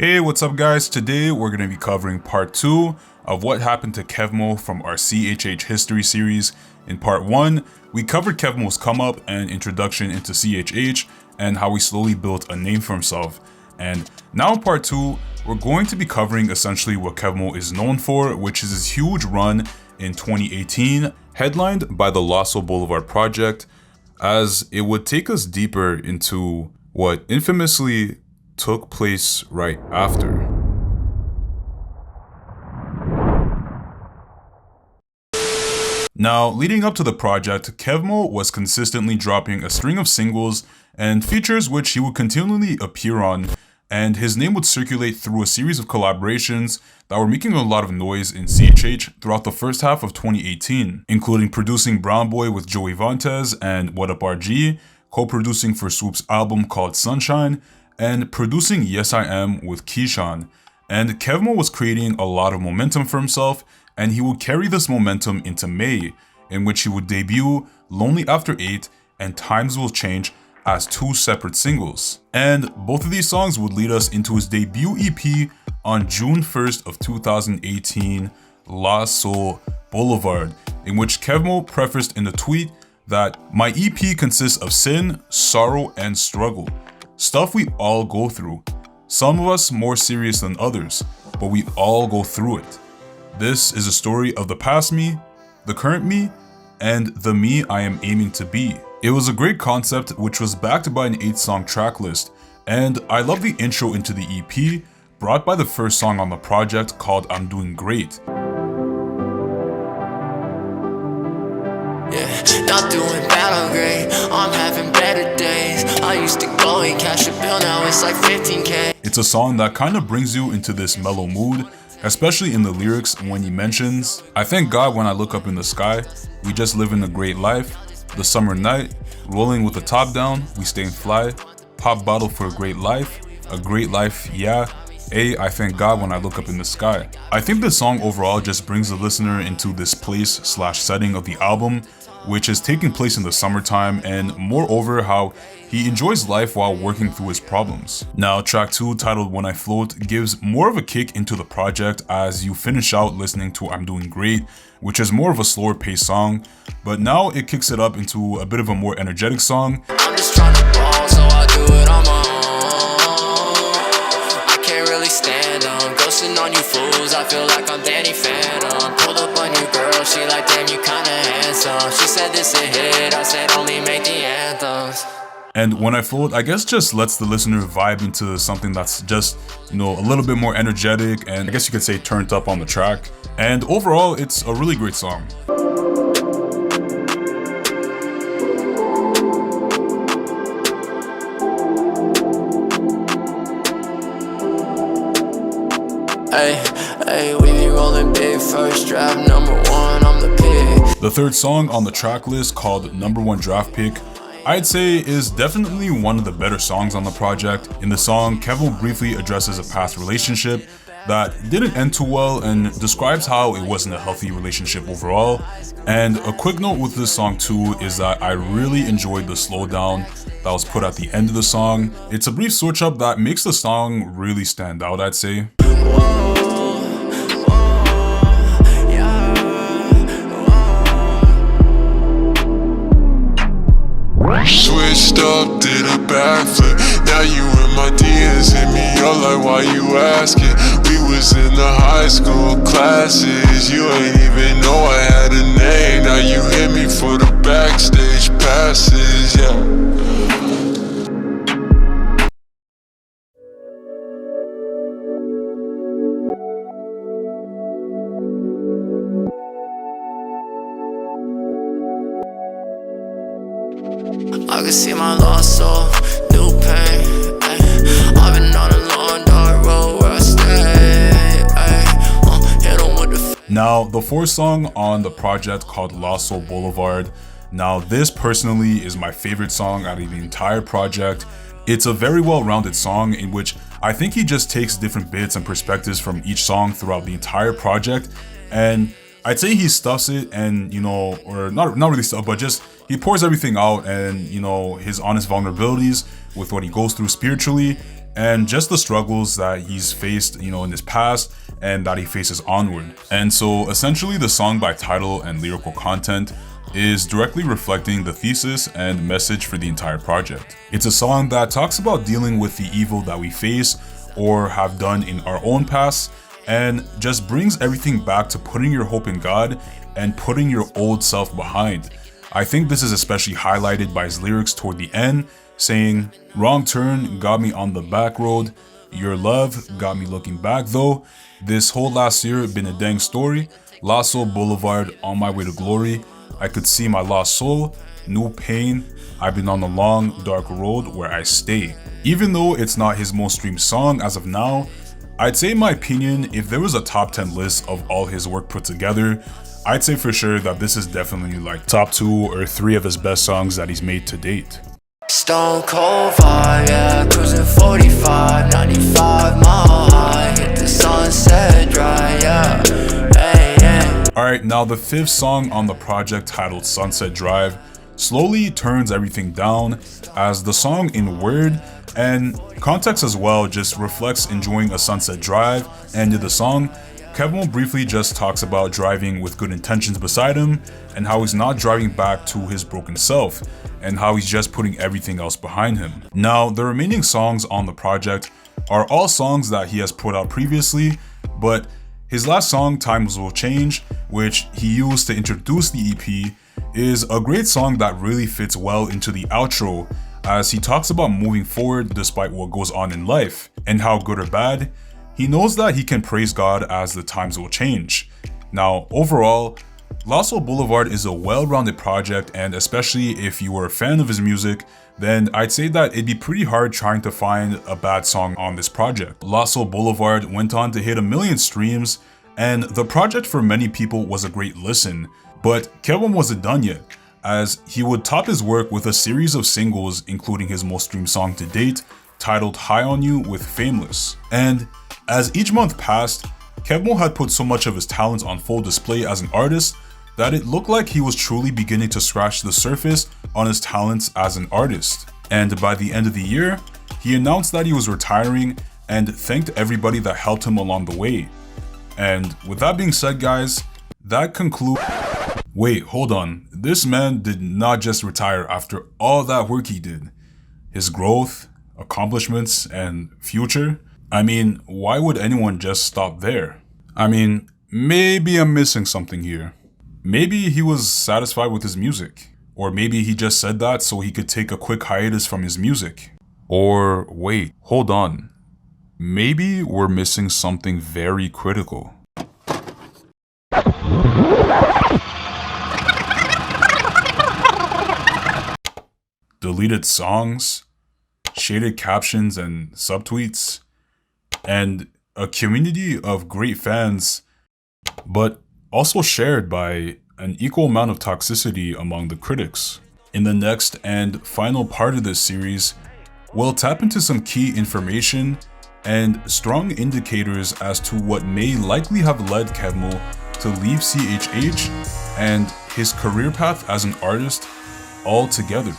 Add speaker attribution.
Speaker 1: Hey, what's up guys? Today we're going to be covering part 2 of what happened to Kevmo from our CHH history series. In part 1, we covered Kevmo's come up and introduction into CHH and how he slowly built a name for himself. And now in part 2, we're going to be covering essentially what Kevmo is known for, which is his huge run in 2018, headlined by the Lasso Boulevard project, as it would take us deeper into what infamously took place right after. Now, leading up to the project, Kevmo was consistently dropping a string of singles and features which he would continually appear on, and his name would circulate through a series of collaborations that were making a lot of noise in CHH throughout the first half of 2018, including producing Brown Boy with Joey Vantes and What Up RG, co-producing for Swoop's album called Sunshine, and producing Yes I Am with Keyshawn. And Kevmo was creating a lot of momentum for himself, and he would carry this momentum into May, in which he would debut Lonely After 8 and Times Will Change as 2 separate singles. And both of these songs would lead us into his debut EP on June 1st of 2018, Lasso Boulevard, in which Kevmo prefaced in a tweet that my EP consists of sin, sorrow, and struggle. Stuff we all go through. Some of us more serious than others, but we all go through it. This is a story of the past me, the current me, and the me I am aiming to be. It was a great concept which was backed by an 8-song track list, and I love the intro into the EP, brought by the first song on the project called I'm Doing Great.
Speaker 2: Not doing bad or great, I'm having better days. I used to go and cash a bill, now it's like 15K.
Speaker 1: It's a song that kind of brings you into this mellow mood, especially in the lyrics when he mentions, I thank God when I look up in the sky, we just living a great life, the summer night, rolling with the top down, we staying fly, pop bottle for a great life, yeah. Hey, I thank God when I look up in the sky. I think this song overall just brings the listener into this place/setting of the album, which is taking place in the summertime, and moreover how he enjoys life while working through his problems. Now, track 2, titled When I Float, gives more of a kick into the project as you finish out listening to I'm Doing Great, which is more of a slower paced song, but now it kicks it up into a bit of a more energetic song.
Speaker 2: I'm just trying to ball, so I do it on my own. I can't really stand them, ghosting on you fools, I feel like I'm Danny Phantom. Pulled up on you girl, she like damn you kinda handsome. She said this a hit, I said only make the anthems.
Speaker 1: And When I Float, I guess just lets the listener vibe into something that's just, a little bit more energetic and I guess you could say turned up on the track. And overall, it's a really great song.
Speaker 2: Hey, we be rolling big, first draft, number 1, I'm the pick.
Speaker 1: The third song on the track list, called Number 1 Draft Pick, I'd say is definitely one of the better songs on the project. In the song, Kevmo briefly addresses a past relationship that didn't end too well and describes how it wasn't a healthy relationship overall. And a quick note with this song too is that I really enjoyed the slowdown that was put at the end of the song. It's a brief switch up that makes the song really stand out, I'd say.
Speaker 3: Switched up, did a backflip. Now you in my DMs, hit me up like why you asking? We was in the high school classes, you ain't even know I had a name. Now you hit me for the backstage passes, yeah.
Speaker 2: I can see my lost soul, new pain, ay. I've been on a long dark road where I stay, ay. Hit 'em with the
Speaker 1: Now, the fourth song on the project, called Lasso Boulevard, now this personally is my favorite song out of the entire project. It's a very well-rounded song in which I think he just takes different bits and perspectives from each song throughout the entire project, and I'd say he stuffs it and, or not really stuff, but just he pours everything out and, his honest vulnerabilities with what he goes through spiritually. and just the struggles that he's faced, in his past and that he faces onward. And so essentially the song by title and lyrical content is directly reflecting the thesis and message for the entire project. It's a song that talks about dealing with the evil that we face or have done in our own past, and just brings everything back to putting your hope in God and putting your old self behind. I think this is especially highlighted by his lyrics toward the end, saying, "Wrong turn got me on the back road. Your love got me looking back though. This whole last year been a dang story. Lost Soul Boulevard on my way to glory. I could see my lost soul, new pain. I've been on a long, dark road where I stay." Even though it's not his most streamed song as of now, I'd say in my opinion, if there was a top 10 list of all his work put together, I'd say for sure that this is definitely like top 2 or 3 of his best songs that he's made to date.
Speaker 2: Stone cold vibe, yeah, cruising 45, 95 mile high, hit the sunset dry, yeah, hey, yeah.
Speaker 1: Alright, now the 5th song on the project, titled Sunset Drive, slowly turns everything down, as the song in word and context as well just reflects enjoying a sunset drive, and in the song, Kevmo briefly just talks about driving with good intentions beside him, and how he's not driving back to his broken self, and how he's just putting everything else behind him. Now, the remaining songs on the project are all songs that he has put out previously, but his last song, Times Will Change, which he used to introduce the EP, is a great song that really fits well into the outro, as he talks about moving forward despite what goes on in life, and how good or bad, he knows that he can praise God as the times will change. Now, overall, Lost Soul Boulevard is a well-rounded project, and especially if you were a fan of his music, then I'd say that it'd be pretty hard trying to find a bad song on this project. Lost Soul Boulevard went on to hit 1 million streams, and the project for many people was a great listen, but Kevmo wasn't done yet, as he would top his work with a series of singles, including his most streamed song to date, titled High On You with Fameless. And as each month passed, Kevmo had put so much of his talents on full display as an artist that it looked like he was truly beginning to scratch the surface on his talents as an artist. And by the end of the year, he announced that he was retiring and thanked everybody that helped him along the way. And with that being said, guys, that concludes... Wait, hold on. This man did not just retire after all that work he did. His growth, accomplishments, and future? I mean, why would anyone just stop there? I mean, maybe I'm missing something here. Maybe he was satisfied with his music. Or maybe he just said that so he could take a quick hiatus from his music. Or wait, hold on. Maybe we're missing something very critical. Deleted songs, shaded captions and subtweets, and a community of great fans, but also shared by an equal amount of toxicity among the critics. In the next and final part of this series, we'll tap into some key information and strong indicators as to what may likely have led Kevmo to leave CHH and his career path as an artist altogether.